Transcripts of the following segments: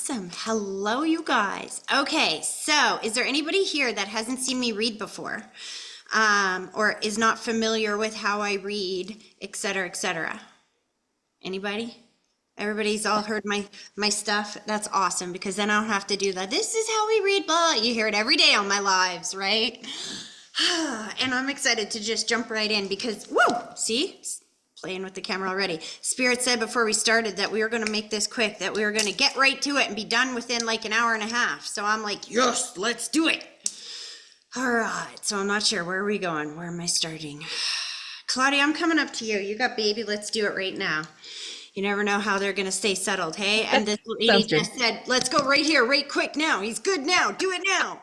Awesome. Hello, you guys. Okay, so is there anybody here that hasn't seen me read before, or is not familiar with how I read, et cetera, et cetera? Anybody? Everybody's all heard my stuff. That's awesome because then I don't have to do that. This is how we read, blah. You hear it every day on my lives, right? And I'm excited to just jump right in because, whoa, see? Playing with the camera already. Spirit said before we started that we were going to make this quick, that we were going to get right to it and be done within like an hour and a half. So I'm like, yes, let's do it. All right. So I'm not sure. Where are we going? Where am I starting? Claudia, I'm coming up to you. You got baby. Let's do it right now. You never know how they're going to stay settled. Hey, and this lady Sounds good. just said, let's go right here, right quick now. He's good now. Do it now.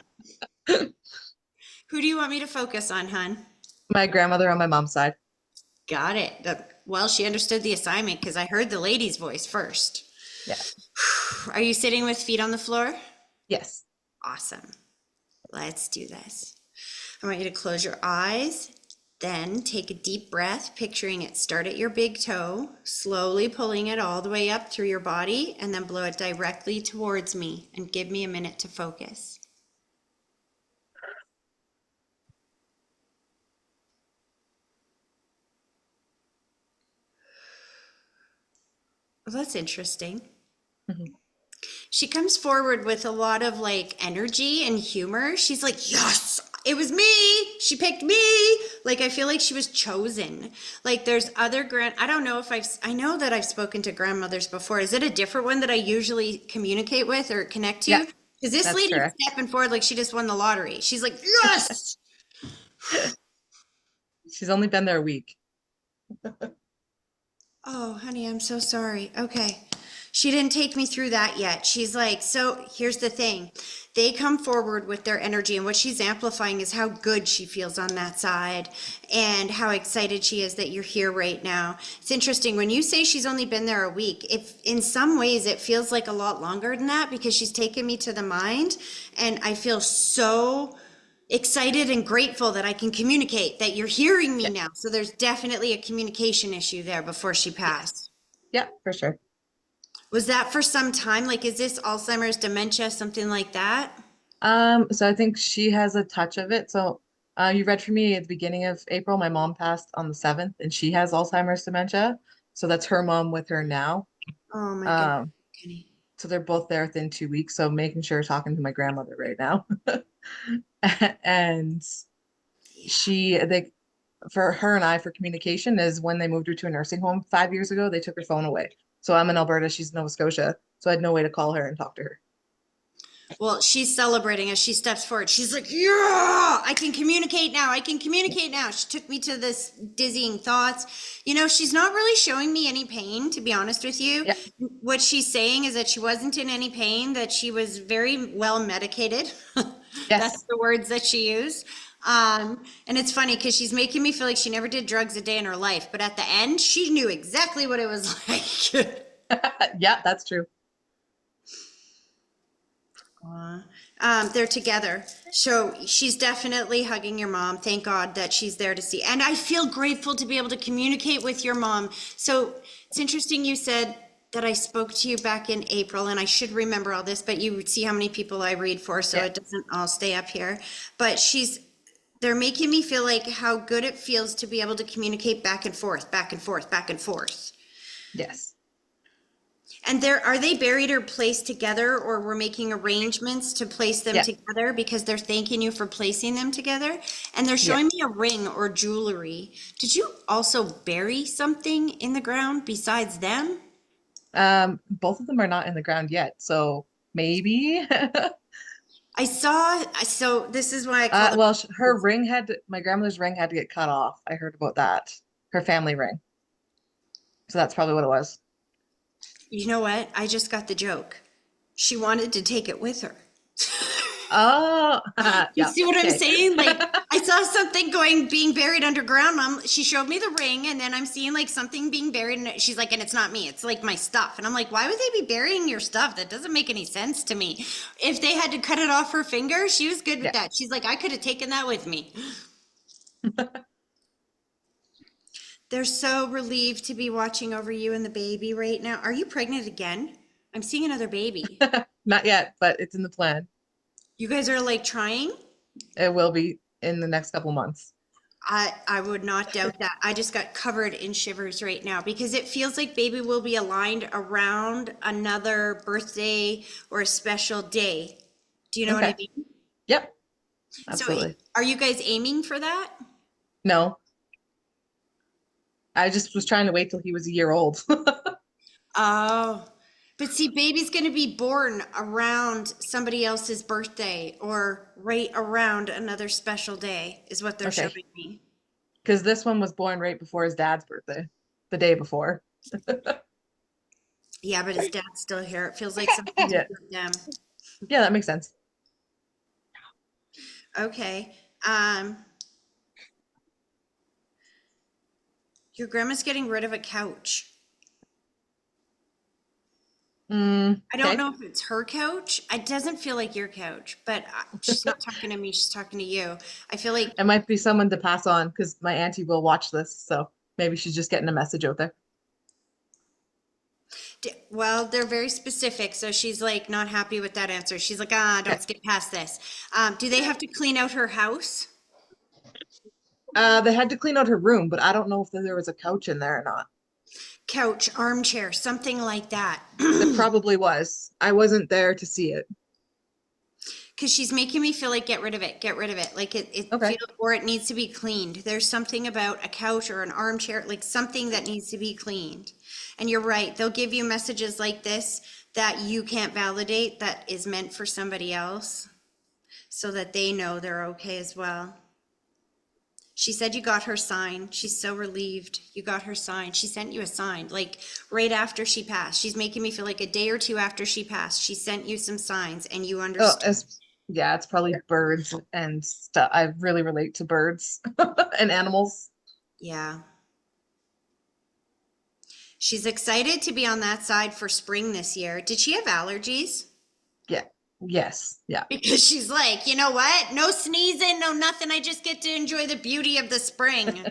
Who do you want me to focus on, hun? My grandmother on my mom's side. Got it. Well, she understood the assignment because I heard the lady's voice first. Yeah. Are you sitting with feet on the floor? Yes. Awesome. Let's do this. I want you to close your eyes, then take a deep breath, picturing it start at your big toe, slowly pulling it all the way up through your body, and then blow it directly towards me and give me a minute to focus. Well, that's interesting. Mhm. She comes forward with a lot of like energy and humor. She's like, yes, it was me. She picked me. Like, I feel like she was chosen. Like, there's other I don't know if I know that I've spoken to grandmothers before. Is it a different one that I usually communicate with or connect Yeah, to? Because this that's lady's correct. stepping forward like she just won the lottery. She's like, yes. She's only been there a week. Oh, honey, I'm so sorry. Okay. She didn't take me through that yet. She's like, so here's the thing. They come forward with their energy, and what she's amplifying is how good she feels on that side and how excited she is that you're here right now. It's interesting when you say she's only been there a week. If in some ways it feels like a lot longer than that because she's taken me to the mind, and I feel so excited and grateful that I can communicate that you're hearing me Yeah. now. So there's definitely a communication issue there before she Yes. passed. Yeah, for sure. Was that for some time? Like, is this Alzheimer's, dementia, something like that? So I think she has a touch of it. So you read for me at the beginning of April, my mom passed on the 7th and she has Alzheimer's dementia. So that's her mom with her now. Oh my goodness, Um, Kenny. so they're both there within 2 weeks. So making sure talking to my grandmother right now. And Yeah. they for her and I for communication is when they moved her to a nursing home 5 years ago, they took her phone away. So I'm in Alberta, she's in Nova Scotia. So I had no way to call her and talk to her. Well, she's celebrating as she steps forward. She's like, yeah, I can communicate now. I can Yeah. communicate now. She took me to this dizzying thoughts. You know, she's not really showing me any pain, to be honest with you. Yeah. What she's saying is that she wasn't in any pain, that she was very well medicated. Yes. That's the words that she used. And it's funny because she's making me feel like she never did drugs a day in her life. But at the end, she knew exactly what it was like. Yeah, that's true. Aw. They're together. So she's definitely hugging your mom. Thank God that she's there to see. And I feel grateful to be able to communicate with your mom. So it's interesting you said that I spoke to you back in April, and I should remember all this, but you see how many people I read for, so Yeah. it doesn't all stay up here. But they're making me feel like how good it feels to be able to communicate back and forth, back and forth, back and forth. Yes. And are they buried or placed together, or we're making arrangements to place them Yeah. together because they're thanking you for placing them together? And they're Yeah. showing me a ring or jewelry. Did you also bury something in the ground besides them? Both of them are not in the ground yet, so maybe. So this is why I call it. Well, my grandmother's ring had to get cut off. I heard about that. Her family ring. So that's probably what it was. You know what? I just got the joke. She wanted to take it with her. Oh, You yeah. see what I'm Okay. saying? Like I saw something being buried underground. She showed me the ring, and then I'm seeing like something being buried, and she's like, and it's not me, it's like my stuff. And I'm like, why would they be burying your stuff? That doesn't make any sense to me. If they had to cut it off her finger, she was good with Yeah. that. She's like, I could have taken that with me. They're so relieved to be watching over you and the baby right now. Are you pregnant again? I'm seeing another baby. Not yet, but it's in the plan. You guys are like trying? It will be in the next couple months. I would not doubt that. I just got covered in shivers right now because it feels like baby will be aligned around another birthday or a special day. Do you know what I Okay. mean? Yep. So Absolutely. are you guys aiming for that? No, I just was trying to wait till he was a year old. Oh, but see, baby's going to be born around somebody else's birthday or right around another special day, is what they're Okay. showing me. Because this one was born right before his dad's birthday, the day before. Yeah, but his dad's still here. It feels like something Yeah. different with them. Yeah, that makes sense. Okay. Your grandma's getting rid of a couch. I don't Okay. know if it's her couch. It doesn't feel like your couch, but she's not talking to me. She's talking to you. I feel like, It might be someone to pass on because my auntie will watch this. So maybe she's just getting a message out there. well, they're very specific. So she's like not happy with that answer. She's like, Okay. don't skip past this. Do they have to clean out her house? They had to clean out her room, but I don't know if there was a couch in there or not. Couch, armchair, something like that. There probably was. I wasn't there to see it. Because she's making me feel like get rid of it, get rid of it. Like it Okay. feel or it needs to be cleaned. There's something about a couch or an armchair, like something that needs to be cleaned. And you're right, they'll give you messages like this that you can't validate that is meant for somebody else so that they know they're okay as well. She said you got her sign. She's so relieved you got her sign. She sent you a sign like right after she passed. She's making me feel like a day or two after she passed. She sent you some signs and you Oh, understood. it's yeah, it's probably birds and stuff. I really relate to birds and animals. Yeah. She's excited to be on that side for spring this year. Did she have allergies? Yeah. Yes. Yeah. Because she's like, you know what? No sneezing, no nothing. I just get to enjoy the beauty of the spring.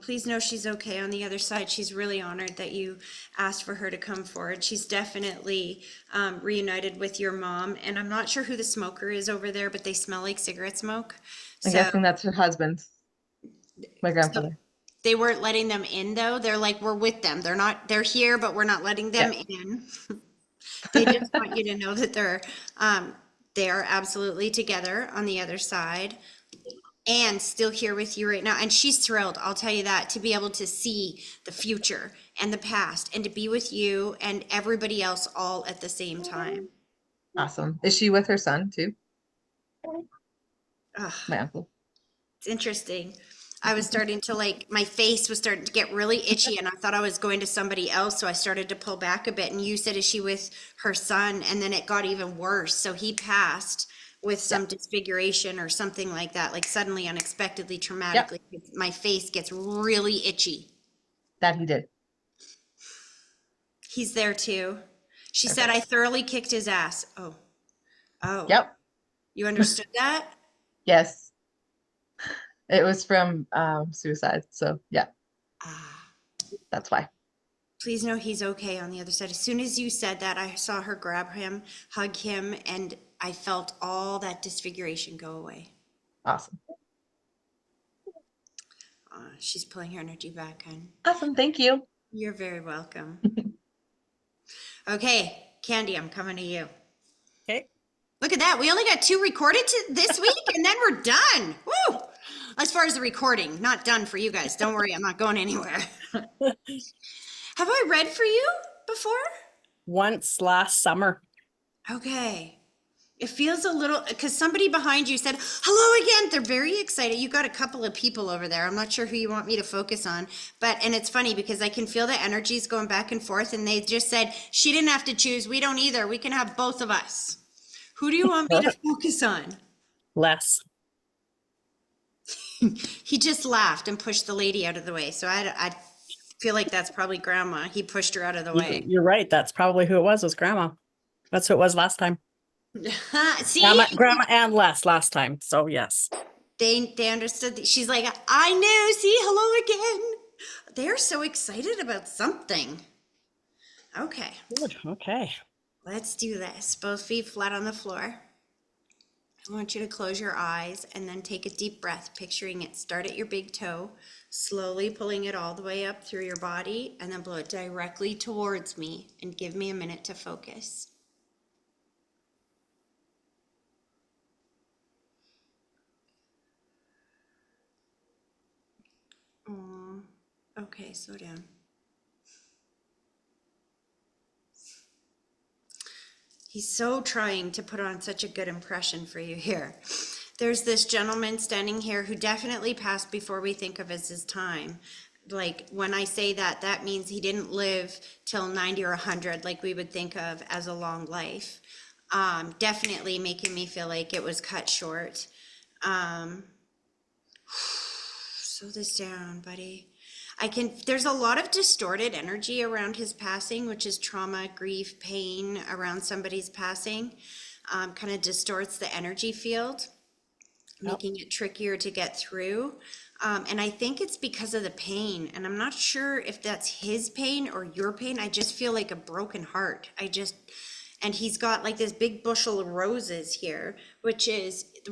Please know she's okay on the other side. She's really honored that you asked for her to come forward. She's definitely reunited with your mom. And I'm not sure who the smoker is over there, but they smell like cigarette smoke. I'm So, guessing that's her husband, my so grandfather. they weren't letting them in though. They're like, we're with them. They're here, but we're not letting Yeah. them in. They just want you to know that they are absolutely together on the other side and still here with you right now. And she's thrilled, I'll tell you that, to be able to see the future and the past and to be with you and everybody else all at the same time. Awesome. Is she with her son too? Ugh, My uncle. it's interesting. I was starting to like, my face was starting to get really itchy and I thought I was going to somebody else. So I started to pull back a bit. And you said, is she with her son? And then it got even worse. So he passed with Yeah. some disfiguration or something like that, like suddenly, unexpectedly, Yep. traumatically. My face gets really itchy. That he did. He's there too. She said, I Perfect. thoroughly kicked his ass. Oh, oh, Yep. you understood that? Yes. It was from suicide. So yeah, Ah, that's why. please know he's okay on the other side. As soon as you said that, I saw her grab him, hug him, and I felt all that disfiguration go away. Awesome. She's pulling her energy back, hon. Awesome. Thank you. You're very welcome. Okay, Candy, I'm coming to you. Okay. Look at that. We only got two recorded this week, and then we're done. Woo! As far as the recording, not done for you guys. Don't worry, I'm not going anywhere. Have I read for you before? Once last summer. Okay. It feels a little, because somebody behind you said, hello again. They're very excited. You got a couple of people over there. I'm not sure who you want me to focus on, and it's funny because I can feel the energies going back and forth. And they just said, she didn't have to choose. We don't either. We can have both of us. Who do you want me to focus on? Less. He just laughed and pushed the lady out of the way. So I feel like that's probably grandma. He pushed her out of the way. You're right. That's probably who it was grandma. That's who it was last time. See, Grandma and Les last time. So yes. they understood. She's like, I knew. See, hello again. They're so excited about something. Okay, Good. Okay. let's do this. Both feet flat on the floor. I want you to close your eyes and then take a deep breath, picturing it start at your big toe, slowly pulling it all the way up through your body, and then blow it directly towards me and give me a minute to focus. Aw. Okay, slow down. He's so trying to put on such a good impression for you here. There's this gentleman standing here who definitely passed before we think of as his time. Like when I say that, that means he didn't live till 90 or 100 like we would think of as a long life. Definitely making me feel like it was cut short. Slow this down, buddy. There's a lot of distorted energy around his passing, which is trauma, grief, pain around somebody's passing. Kind of distorts the energy field, making it trickier to get through. And I think it's because of the pain. And I'm not sure if that's his pain or your pain. I just feel like a broken heart. And he's got like this big bushel of roses here,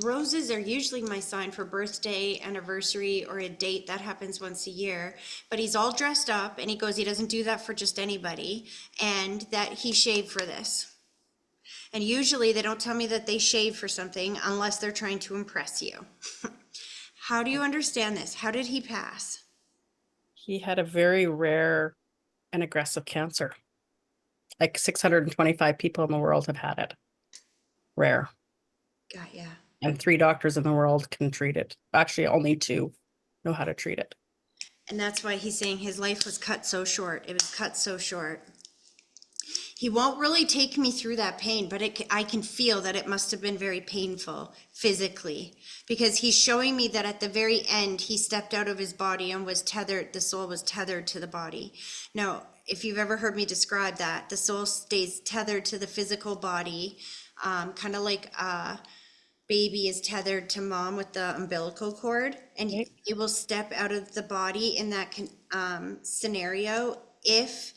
roses are usually my sign for birthday, anniversary, or a date that happens once a year. But he's all dressed up and he goes, he doesn't do that for just anybody, and that he shaved for this. And usually they don't tell me that they shave for something unless they're trying to impress you. How do you understand this? How did he pass? He had a very rare and aggressive cancer. Like 625 people in the world have had it. Rare. Got ya. And 3 doctors in the world can treat it. Actually, only 2 know how to treat it. And that's why he's saying his life was cut so short. It was cut so short. He won't really take me through that pain, but I can feel that it must have been very painful physically, because he's showing me that at the very end, he stepped out of his body and was tethered, the soul was tethered to the body. Now, if you've ever heard me describe that, the soul stays tethered to the physical body, kind of like a baby is tethered to mom with the umbilical cord, and Right. it will step out of the body in that scenario if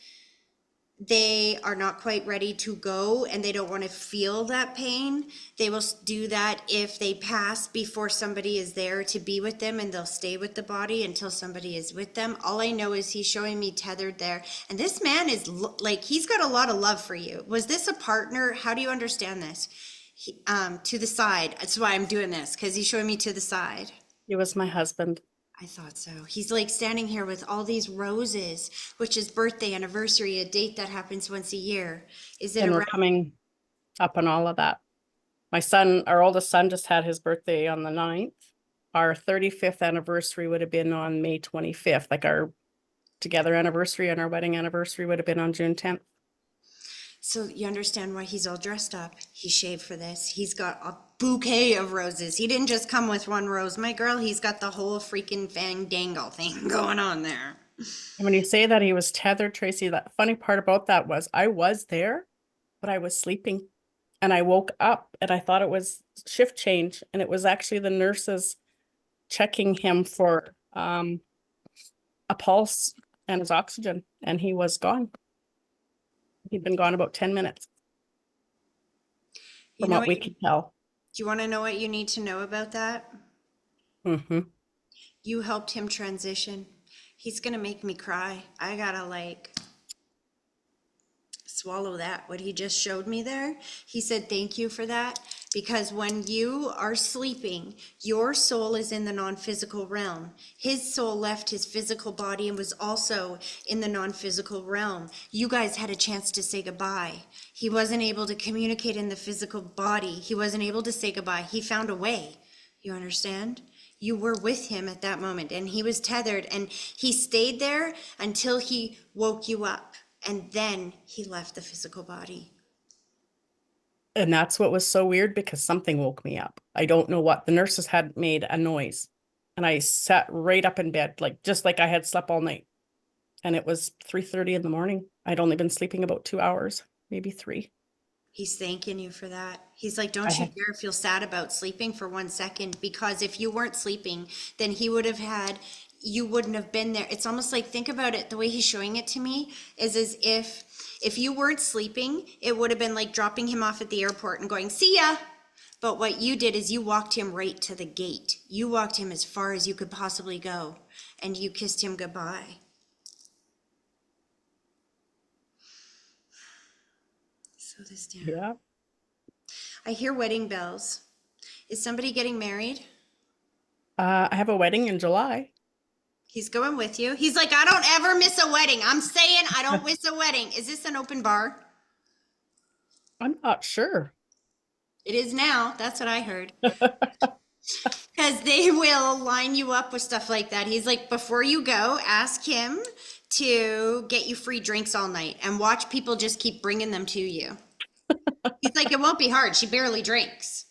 they are not quite ready to go and they don't want to feel that pain. They will do that if they pass before somebody is there to be with them, and they'll stay with the body until somebody is with them. All I know is he's showing me tethered there. And this man is like, he's got a lot of love for you. Was this a partner? How do you understand this? To the side. That's why I'm doing this, because he's showing me to the side. He was my husband. I thought so. He's like standing here with all these roses, which is birthday, anniversary, a date that happens once a year. Is it And we're around? coming up on all of that. My son, our oldest son, just had his birthday on the 9th. Our 35th anniversary would have been on May 25th. Like our together anniversary and our wedding anniversary would have been on June 10th. So you understand why he's all dressed up. He shaved for this. He's got a bouquet of roses. He didn't just come with one rose, my girl. He's got the whole freaking fang dangle thing going on there. And when you say that he was tethered, Tracy, the funny part about that was I was there, but I was sleeping. And I woke up and I thought it was shift change. And it was actually the nurses checking him for a pulse and his oxygen. And he was gone. He'd been gone about 10 minutes You from know what we what? could tell. Do you want to know what you need to know about that? Mm-hmm. You helped him transition. He's gonna make me cry. I gotta like swallow that, what he just showed me there. He said, thank you for that. Because when you are sleeping, your soul is in the non-physical realm. His soul left his physical body and was also in the non-physical realm. You guys had a chance to say goodbye. He wasn't able to communicate in the physical body. He wasn't able to say goodbye. He found a way. You understand? You were with him at that moment, and he was tethered, and he stayed there until he woke you up. And then he left the physical body. And that's what was so weird, because something woke me up. I don't know what. The nurses had made a noise. And I sat right up in bed, like just like I had slept all night. And it was 3:30 in the morning. I'd only been sleeping about 2 hours, maybe 3. He's thanking you for that. He's like, don't I you had, dare feel sad about sleeping for 1 second, because if you weren't sleeping, then he would have had you wouldn't have been there. It's almost like, think about it, the way he's showing it to me is as if you weren't sleeping, it would have been like dropping him off at the airport and going, see ya. But what you did is you walked him right to the gate. You walked him as far as you could possibly go, and you kissed him goodbye. Slow this down. Yeah. I hear wedding bells. Is somebody getting married? I have a wedding in July. He's going with you. He's like, I don't ever miss a wedding. I'm saying I don't miss a wedding. Is this an open bar? I'm not sure. It is now. That's what I heard. Because they will line you up with stuff like that. He's like, before you go, ask him to get you free drinks all night and watch people just keep bringing them to you. He's like, it won't be hard. She barely drinks.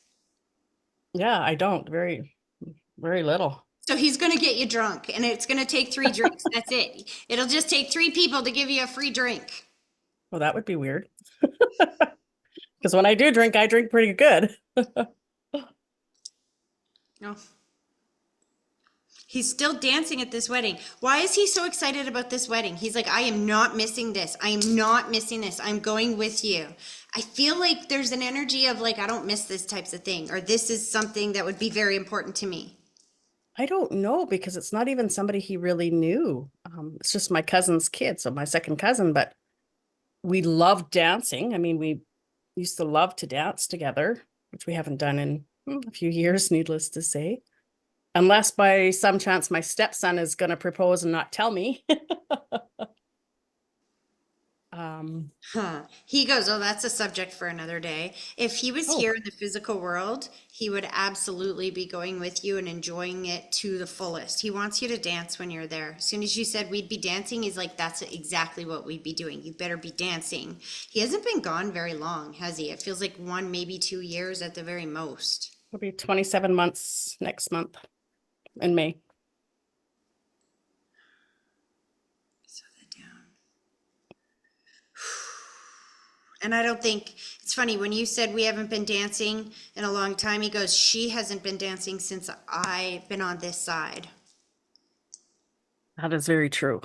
Yeah, I don't. Very, very little. So he's going to get you drunk, and it's going to take 3 drinks. That's it. It'll just take 3 people to give you a free drink. Well, that would be weird. Because when I do drink, I drink pretty good. No. He's still dancing at this wedding. Why is he so excited about this wedding? He's like, I am not missing this. I am not missing this. I'm going with you. I feel like there's an energy of like, I don't miss this types of thing, or this is something that would be very important to me. I don't know, because it's not even somebody he really knew. It's just my cousin's kid, so my second cousin, but we loved dancing. I mean, we used to love to dance together, which we haven't done in a few years, needless to say. Unless by some chance my stepson is going to propose and not tell me. He goes, oh, that's a subject for another day. If he was here in the physical world, he would absolutely be going with you and enjoying it to the fullest. He wants you to dance when you're there. As soon as you said we'd be dancing, he's like, that's exactly what we'd be doing. You better be dancing. He hasn't been gone very long, has he? It feels like 1, maybe 2 years at the very most. It'll be 27 months next month in May. Slow that down. And I don't think, it's funny, when you said we haven't been dancing in a long time, he goes, she hasn't been dancing since I've been on this side. That is very true.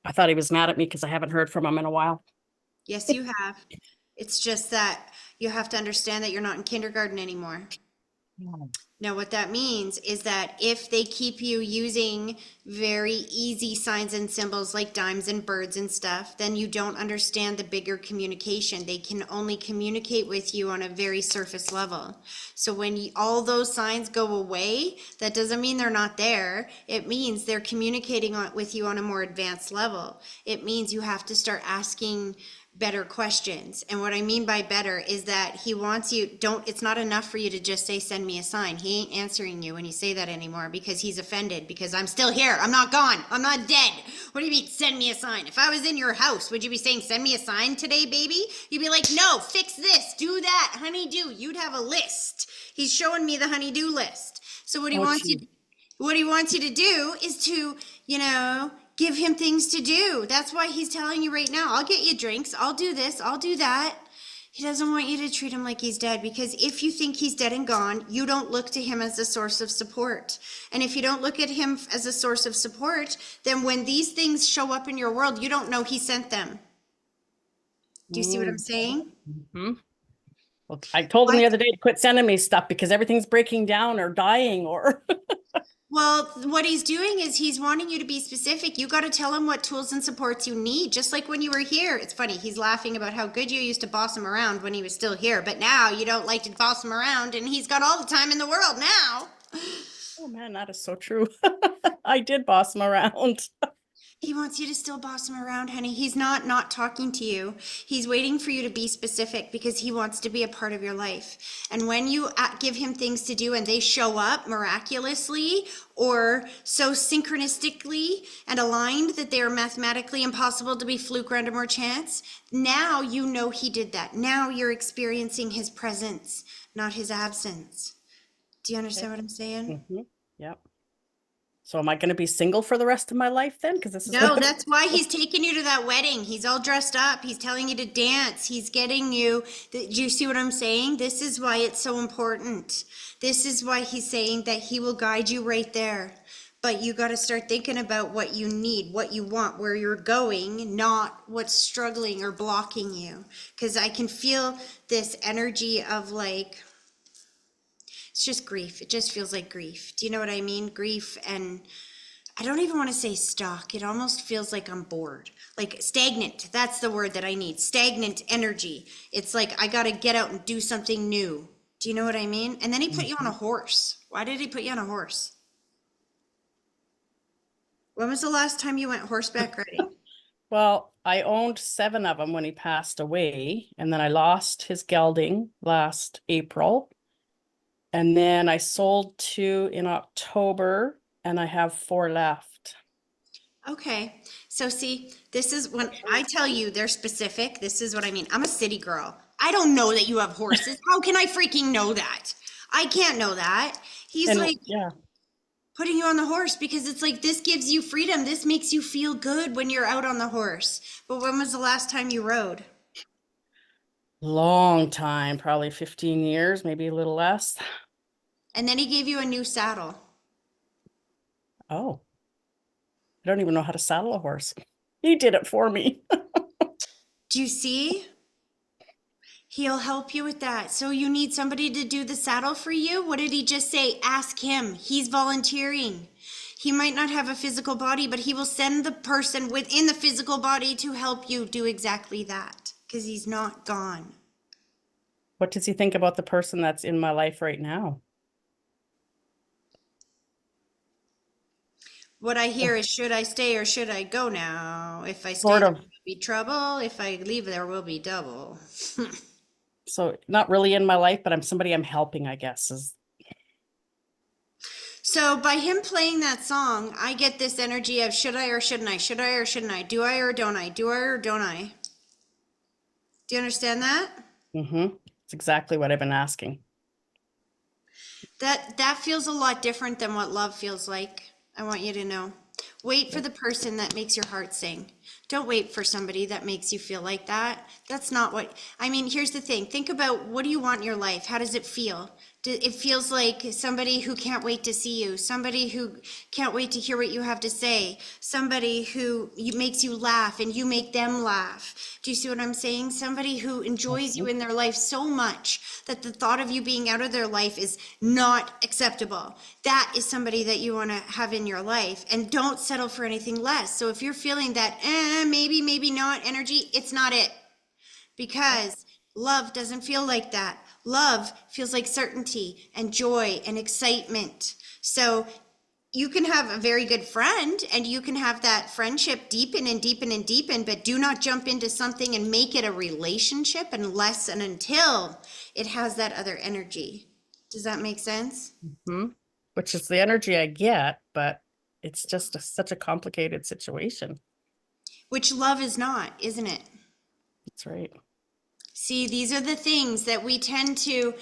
I thought he was mad at me because I haven't heard from him in a while. Yes, you have. It's just that you have to understand that you're not in kindergarten anymore. Now, what that means is that if they keep you using very easy signs and symbols like dimes and birds and stuff, then you don't understand the bigger communication. They can only communicate with you on a very surface level. So when all those signs go away, that doesn't mean they're not there. It means they're communicating with you on a more advanced level. It means you have to start asking better questions. And what I mean by better is that he wants you, it's not enough for you to just say, send me a sign. He ain't answering you when you say that anymore because he's offended, because I'm still here. I'm not gone. I'm not dead. What do you mean, send me a sign? If I was in your house, would you be saying, send me a sign today, baby? You'd be like, no, fix this, do that, honey-do. You'd have a list. He's showing me the honey-do list. So what he wants you to do is to, give him things to do. That's why he's telling you right now, I'll get you drinks. I'll do this. I'll do that. He doesn't want you to treat him like he's dead, because if you think he's dead and gone, you don't look to him as a source of support. And if you don't look at him as a source of support, then when these things show up in your world, you don't know he sent them. Do you see what I'm saying? Mm-hmm. Well, I told him the other day to quit sending me stuff because everything's breaking down or dying or... Well, what he's doing is he's wanting you to be specific. You got to tell him what tools and supports you need, just like when you were here. It's funny. He's laughing about how good you used to boss him around when he was still here, but now you don't like to boss him around, and he's got all the time in the world now. Oh man, that is so true. I did boss him around. He wants you to still boss him around, honey. He's not talking to you. He's waiting for you to be specific because he wants to be a part of your life. And when you give him things to do and they show up miraculously or so synchronistically and aligned that they are mathematically impossible to be fluke, random, or chance, now you know he did that. Now you're experiencing his presence, not his absence. Do you understand what I'm saying? Mm-hmm. Yep. So am I going to be single for the rest of my life then? Because this is No, that's why he's taking you to that wedding. He's all dressed up. He's telling you to dance. He's getting you. Do you see what I'm saying? This is why it's so important. This is why he's saying that he will guide you right there. But you got to start thinking about what you need, what you want, where you're going, not what's struggling or blocking you. Because I can feel this energy of like, it's just grief. It just feels like grief. Do you know what I mean? Grief, and I don't even want to say stuck. It almost feels like I'm bored. Like stagnant. That's the word that I need. Stagnant energy. It's like I got to get out and do something new. Do you know what I mean? And then he put you on a horse. Why did he put you on a horse? When was the last time you went horseback riding? Well, I owned 7 of them when he passed away, and then I lost his gelding last April. And then I sold 2 in October, and I have 4 left. Okay. So see, this is when I tell you they're specific. This is what I mean. I'm a city girl. I don't know that you have horses. How can I freaking know that? I can't know that. He's And like yeah, putting you on the horse because it's like this gives you freedom. This makes you feel good when you're out on the horse. But when was the last time you rode? long time, probably 15 years, maybe a little less. And then he gave you a new saddle. Oh, I don't even know how to saddle a horse. He did it for me. Do you see? He'll help you with that. So you need somebody to do the saddle for you? What did he just say? Ask him. He's volunteering. He might not have a physical body, but he will send the person within the physical body to help you do exactly that because he's not gone. What does he think about the person that's in my life right now? What I hear is, should I stay or should I go now? If I stay, Sort there of. will be trouble. If I leave, there will be double. So not really in my life, but I'm somebody I'm helping, I guess, is So by him playing that song, I get this energy of should I or shouldn't I? Should I or shouldn't I? Do I or don't I? Do I or don't I? Do you understand that? It's exactly what I've been asking. That feels a lot different than what love feels like. I want you to know. Wait for the person that makes your heart sing. Don't wait for somebody that makes you feel like that. That's not what, I mean, here's the thing. Think about what do you want in your life? How does it feel? It feels like somebody who can't wait to see you, somebody who can't wait to hear what you have to say, somebody who makes you laugh and you make them laugh. Do you see what I'm saying? Somebody who enjoys you in their life so much that the thought of you being out of their life is not acceptable. That is somebody that you want to have in your life, and don't settle for anything less. So if you're feeling that maybe, maybe not energy, it's not it. Because love doesn't feel like that. Love feels like certainty and joy and excitement. So you can have a very good friend and you can have that friendship deepen and deepen and deepen, but do not jump into something and make it a relationship unless and until it has that other energy. Does that make sense? Which is the energy I get, but it's just such a complicated situation. Which love is not, isn't it? That's right. See, these are the things that we tend to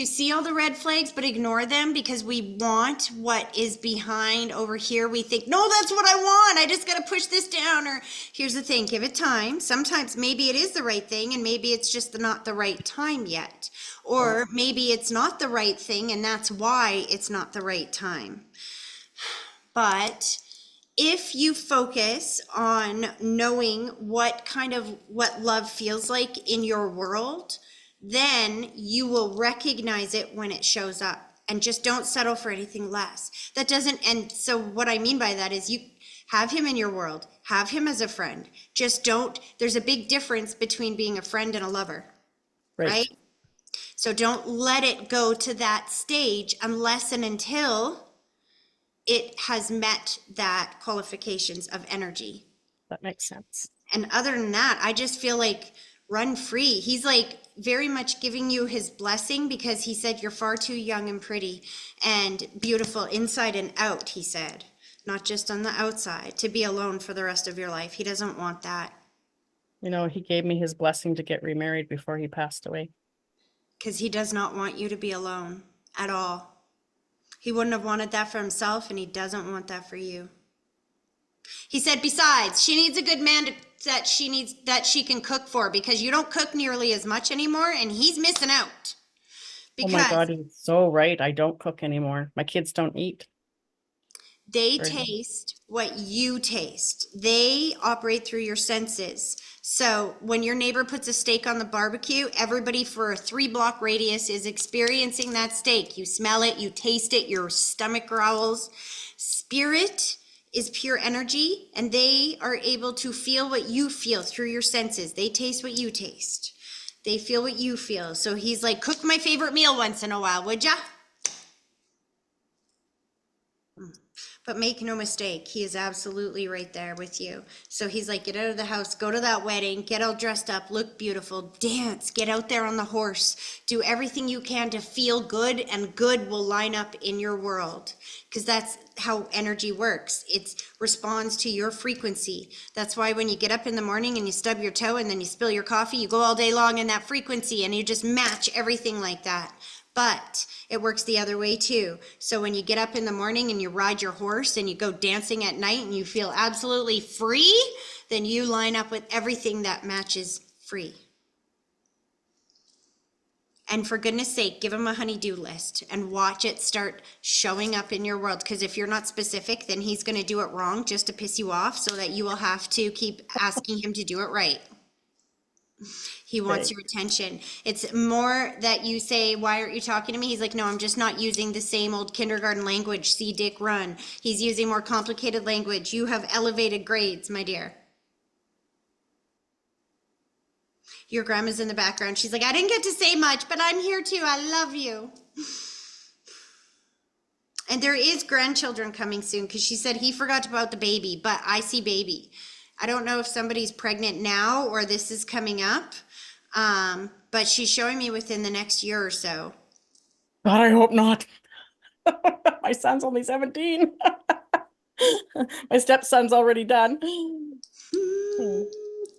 see all the red flags but ignore them because we want what is behind over here. We think, no, that's what I want. I just got to push this down. Or here's the thing, give it time. Sometimes maybe it is the right thing and maybe it's just not the right time yet. Or maybe it's not the right thing and that's why it's not the right time. But if you focus on knowing what love feels like in your world, then you will recognize it when it shows up and just don't settle for anything less. And so what I mean by that is you have him in your world, have him as a friend. Just don't, there's a big difference between being a friend and a lover, right? So don't let it go to that stage unless and until it has met that qualifications of energy. That makes sense. And other than that, I just feel like run free. He's like very much giving you his blessing because he said you're far too young and pretty and beautiful inside and out, he said, not just on the outside, to be alone for the rest of your life. He doesn't want that. You know, he gave me his blessing to get remarried before he passed away. Because he does not want you to be alone at all. He wouldn't have wanted that for himself, and he doesn't want that for you. He said, besides, she needs a good man that she can cook for because you don't cook nearly as much anymore, and he's missing out. Oh my God, he's so right. I don't cook anymore. My kids don't eat. They Very nice. taste what you taste. They operate through your senses. So when your neighbor puts a steak on the barbecue, everybody for a 3-block radius is experiencing that steak. You smell it, you taste it, your stomach growls. Spirit is pure energy, and they are able to feel what you feel through your senses. They taste what you taste. They feel what you feel. So he's like, cook my favorite meal once in a while, would ya? But make no mistake, he is absolutely right there with you. So he's like, get out of the house, go to that wedding, get all dressed up, look beautiful, dance, get out there on the horse, do everything you can to feel good, and good will line up in your world. Because that's how energy works. It responds to your frequency. That's why when you get up in the morning and you stub your toe and then you spill your coffee, you go all day long in that frequency and you just match everything like that. But it works the other way too. So when you get up in the morning and you ride your horse and you go dancing at night and you feel absolutely free, then you line up with everything that matches free. And for goodness sake, give him a honey-do list and watch it start showing up in your world. Because if you're not specific, then he's going to do it wrong just to piss you off, so that you will have to keep asking him to do it right. He wants your attention. It's more that you say, why aren't you talking to me? He's like, no, I'm just not using the same old kindergarten language. See Dick run. He's using more complicated language. You have elevated grades, my dear. Your grandma's in the background. She's like, I didn't get to say much, but I'm here too. I love you. And there is grandchildren coming soon, because she said he forgot about the baby, but I see baby. I don't know if somebody's pregnant now or this is coming up. But she's showing me within the next year or so. God, I hope not. My son's only 17. My stepson's already done.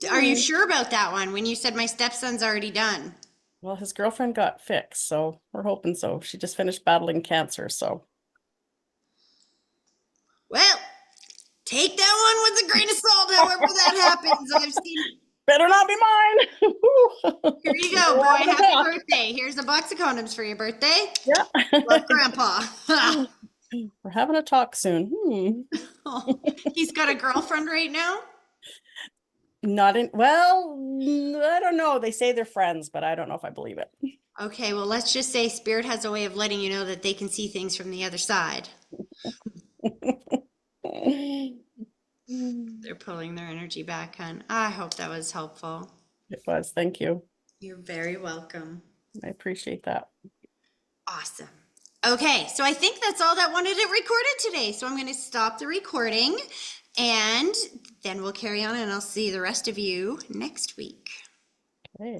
Are you sure about that one? When you said my stepson's already done. Well, his girlfriend got fixed, so we're hoping so. She just finished battling cancer, so. Well, take that one with a grain of salt, however that happens. I've seen. Better not be mine. Here you go, boy. Happy birthday. Here's a box of condoms for your birthday. Yeah. Love, Grandpa. We're having a talk soon. Oh, he's got a girlfriend right now? Not in, well, I don't know. They say they're friends, but I don't know if I believe it. Okay, well, let's just say Spirit has a way of letting you know that they can see things from the other side. They're pulling their energy back, hon. I hope that was helpful. It was. Thank you. You're very welcome. I appreciate that. Awesome. Okay, so I think that's all that wanted it recorded today. So I'm going to stop the recording and then we'll carry on, and I'll see the rest of you next week. Okay.